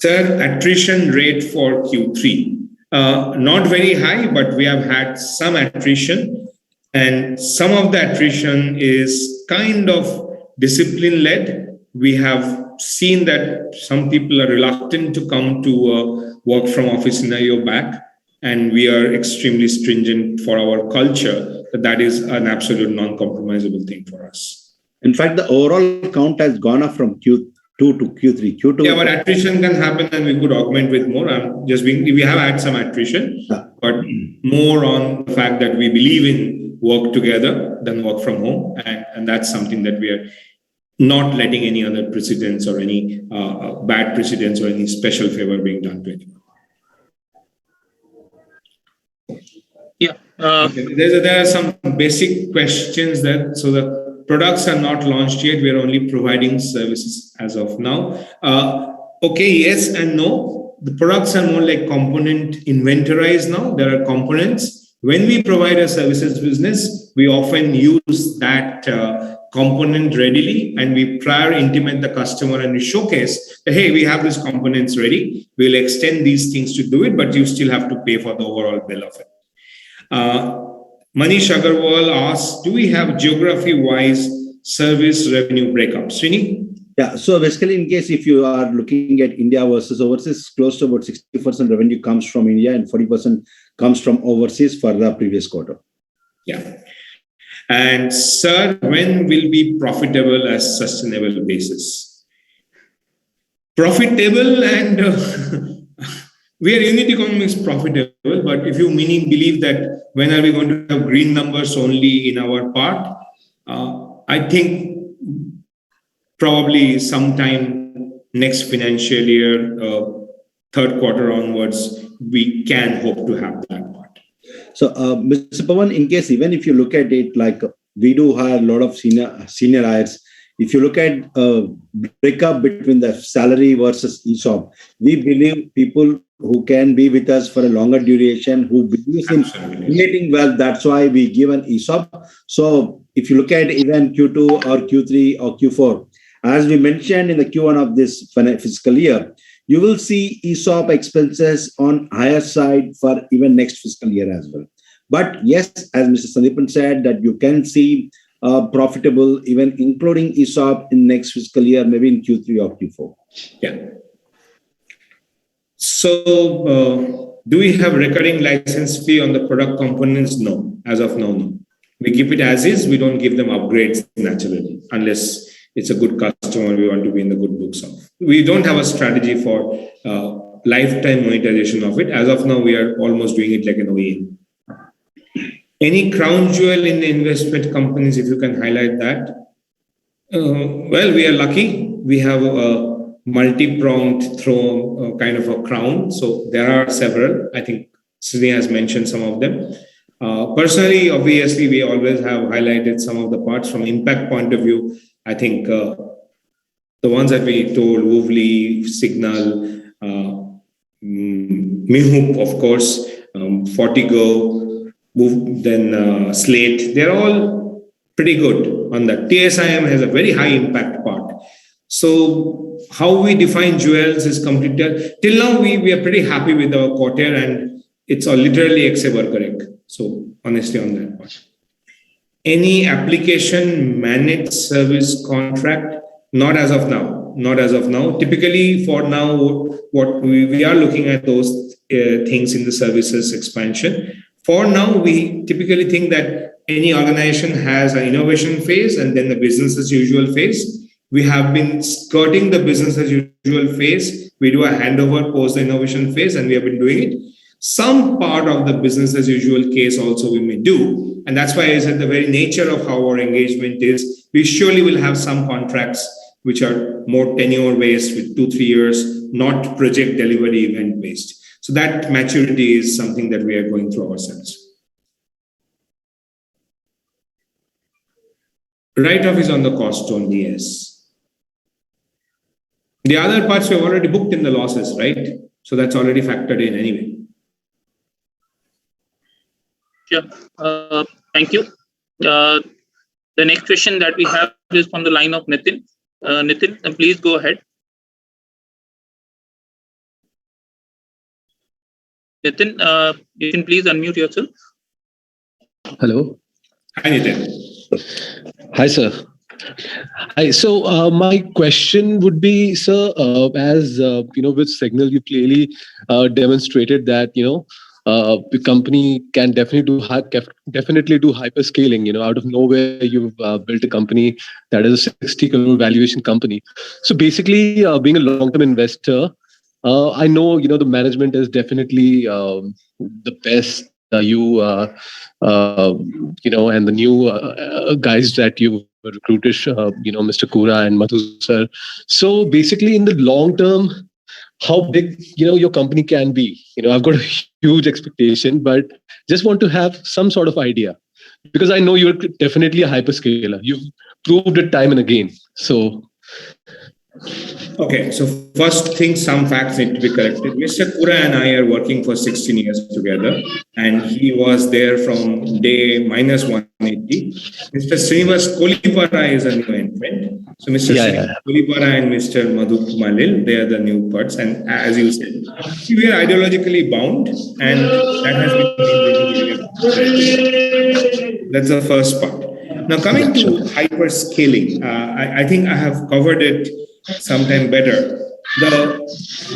Speaker 2: Third, attrition rate for Q3. Not very high, but we have had some attrition, and some of the attrition is kind of discipline-led. We have seen that some people are reluctant to come to a work from office scenario back, and we are extremely stringent for our culture that is an absolute non-compromisable thing for us.
Speaker 1: In fact, the overall count has gone up from Q2 to Q3.
Speaker 2: Yeah, but attrition can happen, and we could augment with more. We have had some attrition, but more on the fact that we believe in work together than work from home. And that's something that we are not letting any other precedents or any bad precedents or any special favor being done to anyone.
Speaker 3: Yeah.
Speaker 2: Okay. There are some basic questions there. So the products are not launched yet. We are only providing services as of now. Okay, yes and no. The products are more like component inventorized now. There are components. When we provide a services business, we often use that component readily, and we prior intimate the customer and we showcase that, hey, we have these components ready. We'll extend these things to do it, but you still have to pay for the overall bill of it. Manish Agarwal asks, do we have geography-wise service revenue breakup? Srini?
Speaker 1: Yeah, so basically, in case if you are looking at India versus overseas, close to about 60% revenue comes from India and 40% comes from overseas for the previous quarter.
Speaker 2: Yeah. And sir, when will be profitable as sustainable basis? Profitable and we are unit economics profitable, but if you believe that when are we going to have green numbers only in our part, I think probably sometime next financial year, third quarter onwards, we can hope to have that part.
Speaker 1: So, Mr. Pawan, in case even if you look at it, like we do hire a lot of senior hires. If you look at breakup between the salary versus ESOP, we believe people who can be with us for a longer duration, who believes in creating wealth, that's why we give an ESOP. So if you look at even Q2 or Q3 or Q4, as we mentioned in the Q1 of this fiscal year, you will see ESOP expenses on higher side for even next fiscal year as well. But yes, as Mr. Sandeepan said, that you can see profitable, even including ESOP in next fiscal year, maybe in Q3 or Q4.
Speaker 2: Yeah. So, do we have recurring license fee on the product components? No, as of now, no. We keep it as is. We don't give them upgrades naturally, unless it's a good customer we want to be in the good books of. We don't have a strategy for lifetime monetization of it. As of now, we are almost doing it like an OEM. Any crown jewel in the investment companies, if you can highlight that? Well, we are lucky. We have a multi-pronged throw kind of a crown. So there are several. I think Srini has mentioned some of them. Personally, obviously, we always have highlighted some of the parts from impact point of view. I think the ones that we told, Woovly, Signal, Mihoop, of course, Fortigo, then Slate, they're all pretty good on that. TSIM has a very high impact part. So how we define jewels is completely, till now we are pretty happy with our quarter, and it's literally ever correct. So honestly on that part. Any application managed service contract? Not as of now. Not as of now. Typically for now, what we are looking at those things in the services expansion. For now, we typically think that any organization has an innovation phase and then the business as usual phase. We have been skirting the business as usual phase. We do a handover post the innovation phase, and we have been doing it. Some part of the business as usual case also we may do. And that's why I said the very nature of how our engagement is, we surely will have some contracts which are more tenure based with 2-3 years, not project delivery event based. So that maturity is something that we are going through ourselves. Write-off is on the cost only, yes. The other parts we have already booked in the losses, right? So that's already factored in anyway.
Speaker 3: Sure. Thank you. The next question that we have is from the line of Nitin. Nitin, please go ahead. Nitin, you can please unmute yourself.
Speaker 10: Hello.
Speaker 2: Hi, Nitin.
Speaker 10: Hi, sir. Hi. So my question would be, sir, as with Signal, you clearly demonstrated that the company can definitely do hyperscaling. Out of nowhere, you've built a company that is a 60 crore valuation company. So basically, being a long-term investor, I know the management is definitely the best you, and the new guys that you recruited, Mr. Kura and Madhu sir. So basically, in the long term, how big your company can be. I've got a huge expectation, but just want to have some sort of idea, because I know you're definitely a hyperscaler. You've proved it time and again. So
Speaker 2: okay, so first thing, some facts need to be corrected. Mr. Kura and I are working for 16 years together, and he was there from day minus 180. Mr. Srinivas Kolipara is a new entrant. So Mr. Srinivas Kolipara and Mr. Madhu Kumalil, they are the new parts. And as you said, we are ideologically bound, and that has been the main reason. That's the first part. Now, coming to hyperscaling, I think I have covered it sometime better. The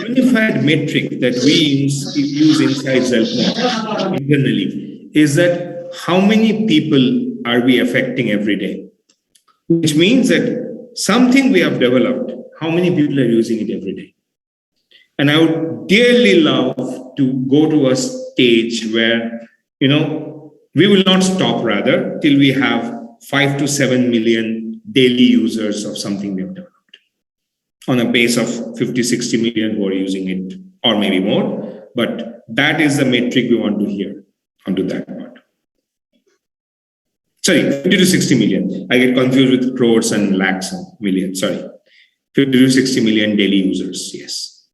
Speaker 2: unified metric that we use inside Xelpmoc internally is that how many people are we affecting every day? Which means that something we have developed, how many people are using it every day? And I would dearly love to go to a stage where, we will not stop rather till we have 5 to 7 million daily users of something we have developed, on a base of 50, 60 million who are using it, or maybe more. But that is the metric we want to hear onto that part. Sorry, 50 to 60 million. I get confused with crores and lakhs and millions. Sorry. 50 to 60 million daily users. Yes.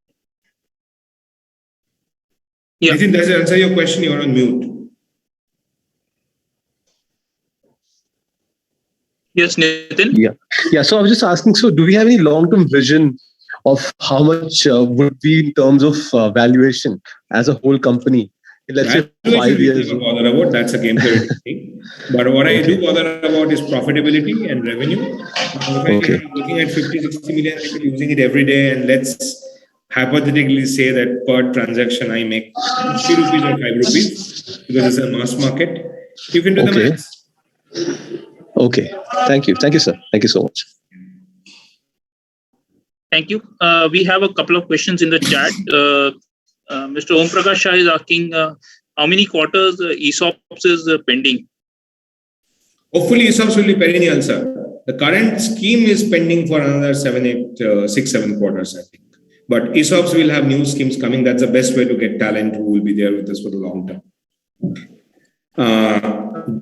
Speaker 3: Yeah.
Speaker 2: Nitin, does it answer your question? You are on mute.
Speaker 3: Yes, Nitin.
Speaker 10: Yeah. So I was just asking, so do we have any long-term vision of how much would be in terms of valuation as a whole company? Let's say 5 years.
Speaker 2: Bother about, that's a game theory thing. But what I do bother about is profitability and revenue. If I'm looking at 50, 60 million people using it every day, and let's hypothetically say that per transaction I make 50 rupees or 5 rupees, because it's a mass market, you can do the maths.
Speaker 10: Okay. Thank you, sir. Thank you so much.
Speaker 3: Thank you. We have a couple of questions in the chat. Mr. Om Prakash Shah is asking how many quarters ESOPs is pending?
Speaker 2: Hopefully ESOPs will be perennial, sir. The current scheme is pending for another 6, 7 quarters, I think. But ESOPs will have new schemes coming. That's the best way to get talent who will be there with us for the long term.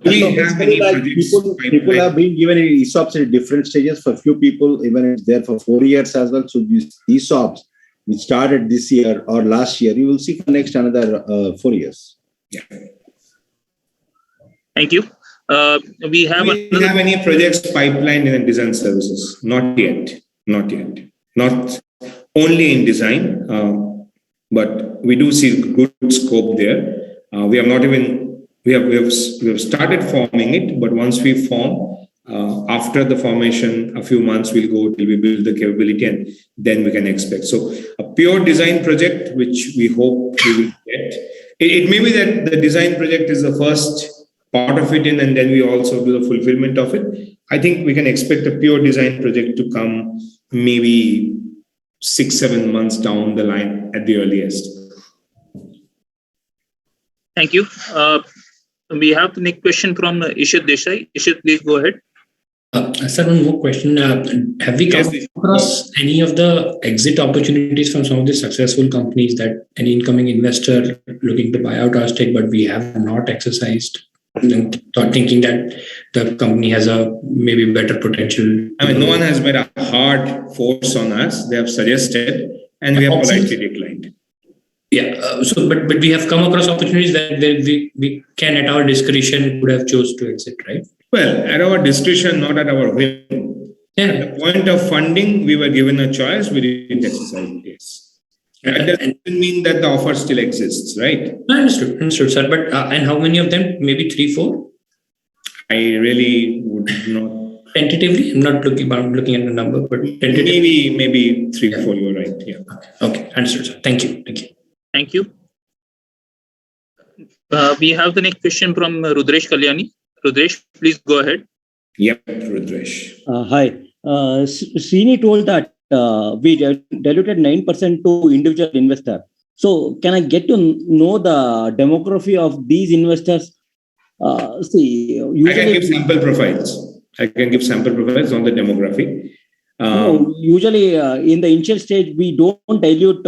Speaker 2: Do we have any projects?
Speaker 1: People have been given ESOPs at different stages. For few people, even it's there for 4 years as well. So these ESOPs, which started this year or last year, you will see for next another 4 years.
Speaker 2: Yeah.
Speaker 3: Thank you. We have
Speaker 2: any projects pipeline in design services? Not yet. Not only in design, but we do see good scope there. We have not even. We have started forming it, but once we form, after the formation, a few months we'll go till we build the capability, and then we can expect. So a pure design project, which we hope we will get. It may be that the design project is the first part of it, and then we also do the fulfillment of it. I think we can expect a pure design project to come maybe 6, 7 months down the line at the earliest.
Speaker 3: Thank you. We have the next question from Ishit Desai. Ishit, please go ahead.
Speaker 5: Sir, one more question. Have we come across any of the exit opportunities from some of the successful companies that any incoming investor looking to buy out our stake, but we have not exercised, thinking that the company has a maybe better potential?
Speaker 2: I mean, no one has made a hard force on us. They have suggested, and we have politely declined.
Speaker 5: Yeah, but we have come across opportunities that we can, at our discretion, would have chose to exit, right?
Speaker 2: Well, at our discretion, not at our whim.
Speaker 5: Yeah.
Speaker 2: At the point of funding, we were given a choice. We didn't exercise it. Yes. That doesn't mean that the offer still exists, right?
Speaker 5: Understood, sir. But and how many of them? Maybe 3, 4.
Speaker 2: I really would not.
Speaker 5: Tentatively, I'm not looking at the number, but tentatively,
Speaker 2: maybe 3, 4. You're right. Yeah.
Speaker 5: Okay. Understood, sir. Thank you.
Speaker 3: Thank you. We have the next question from Rudresh Kalyani. Rudresh, please go ahead.
Speaker 2: Yep, Rudresh.
Speaker 4: Hi. Srini told that we diluted 9% to individual investor. So can I get to know the demography of these investors? See, usually
Speaker 2: I can give sample profiles on the demography.
Speaker 4: Usually in the initial stage, we don't dilute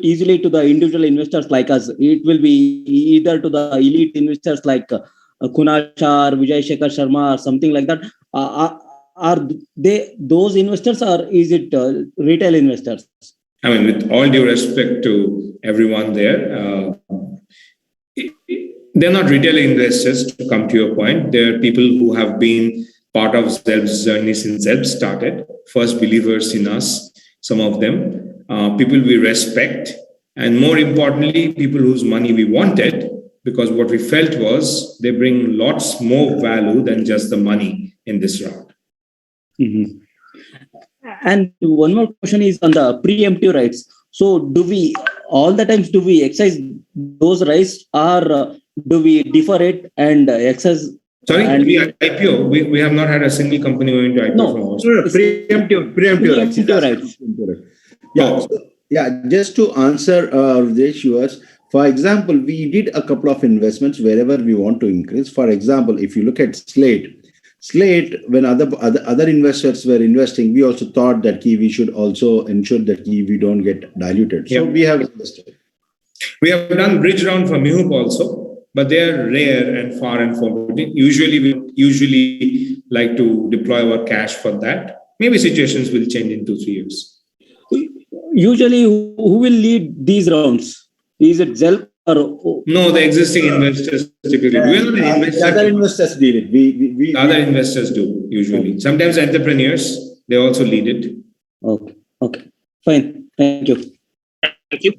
Speaker 4: easily to the individual investors like us. It will be either to the elite investors like Kunal Shah, Vijay Shekhar Sharma, or something like that. Are they those investors, or is it retail investors?
Speaker 2: I mean, with all due respect to everyone there, they're not retail investors, to come to your point. They're people who have been part of Xelp's journey since Xelp started, first believers in us, some of them, people we respect, and more importantly, people whose money we wanted, because what we felt was they bring lots more value than just the money in this round.
Speaker 4: Mm-hmm. And one more question is on the preemptive rights. So do we exercise those rights, or do we defer it and exercise?
Speaker 2: Sorry, IPO. We have not had a single company going to IPO from us.
Speaker 1: Preemptive rights. Yeah. Just to answer Ritesh, yours. For example, we did a couple of investments wherever we want to increase. For example, if you look at Slate, when other investors were investing, we also thought that we should also ensure that we don't get diluted. So we have invested.
Speaker 2: We have done bridge round for Mihoop also, but they are rare and far and forward. Usually like to deploy our cash for that. Maybe situations will change in 2-3 years.
Speaker 4: Usually, who will lead these rounds? Is it Xelp or
Speaker 2: no? The existing investors typically.
Speaker 1: Other investors lead it.
Speaker 2: Other investors do usually. Okay. Sometimes entrepreneurs, they also lead it.
Speaker 4: Okay. Fine. Thank you.
Speaker 3: Thank you.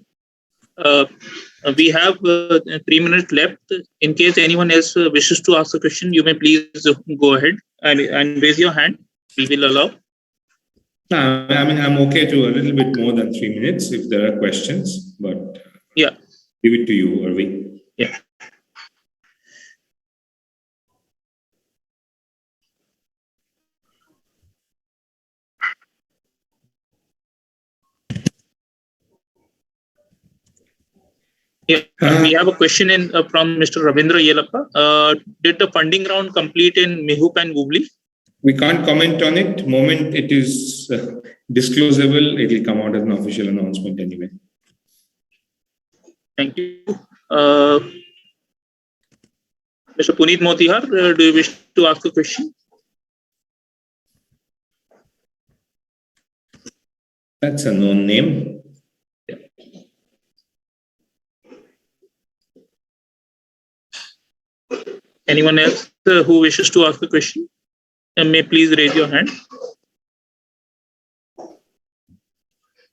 Speaker 3: We have 3 minutes left. In case anyone else wishes to ask a question, you may please go ahead and raise your hand. We will allow.
Speaker 2: I mean, I'm okay to a little bit more than 3 minutes if there are questions, but
Speaker 3: yeah,
Speaker 2: give it to you, Arvind.
Speaker 3: Yeah. Yeah, we have a question from Mr. Ravindra Yelappa. Did the funding round complete in Mihoop and Woobly?
Speaker 2: We can't comment on it. Moment it is disclosable, it will come out as an official announcement anyway.
Speaker 3: Thank you. Mr. Puneet Motihar, do you wish to ask a question?
Speaker 2: That's a known name. Yeah.
Speaker 3: Anyone else who wishes to ask a question? May please raise your hand.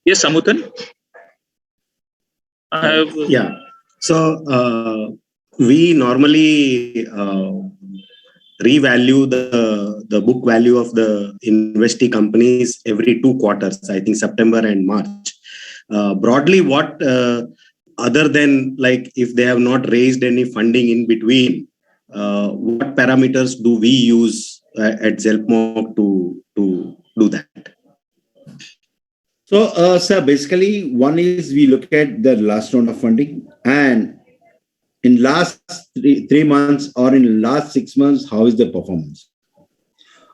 Speaker 3: Yes, Samutan.
Speaker 9: Yeah. So we normally revalue the book value of the investee companies every 2 quarters, I think September and March. Broadly, what other than like if they have not raised any funding in between, what parameters do we use at Xelpmoc to do that?
Speaker 1: So, sir, basically, one is we look at the last round of funding, and in last 3 months or in last 6 months, how is the performance?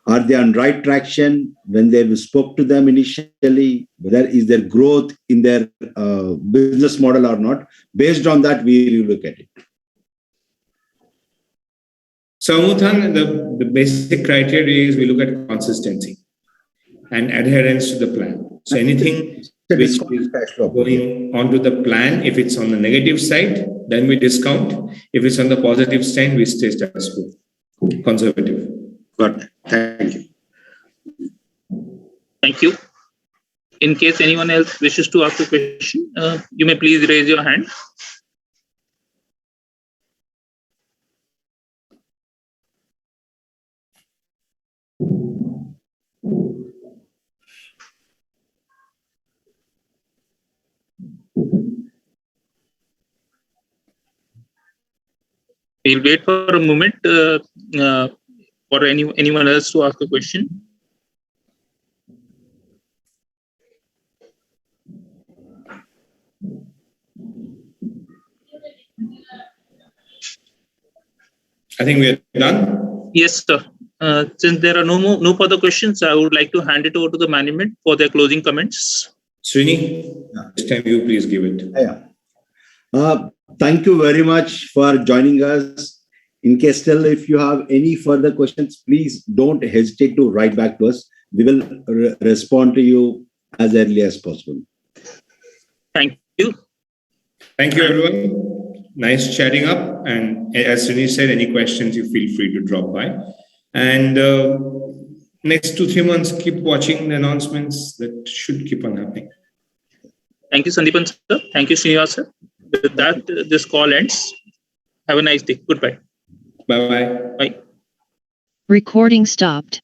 Speaker 1: Are they on right traction when they spoke to them initially? Whether is there growth in their business model or not? Based on that, we look at it.
Speaker 2: So, Muthan, the basic criteria is we look at consistency and adherence to the plan. So anything which is going onto the plan, if it's on the negative side, then we discount. If it's on the positive side, we stay status quo, conservative.
Speaker 9: Got it. Thank you.
Speaker 3: Thank you. In case anyone else wishes to ask a question, you may please raise your hand. We'll wait for a moment for anyone else to ask a question.
Speaker 2: I think we are done.
Speaker 3: Yes, sir. Since there are no further questions, I would like to hand it over to the management for their closing comments.
Speaker 2: Srini, this time you please give it.
Speaker 1: Thank you very much for joining us. In case still, if you have any further questions, please don't hesitate to write back to us. We will respond to you as early as possible.
Speaker 3: Thank you.
Speaker 2: Thank you, everyone. Nice chatting up. And as Srini said, any questions, you feel free to drop by. And next 2-3 months, keep watching the announcements that should keep on happening.
Speaker 3: Thank you, Sandeepan sir. Thank you, Srinivas sir. With that, this call ends. Have a nice day. Goodbye.
Speaker 2: Bye-bye.
Speaker 3: Bye.
Speaker 11: Recording stopped.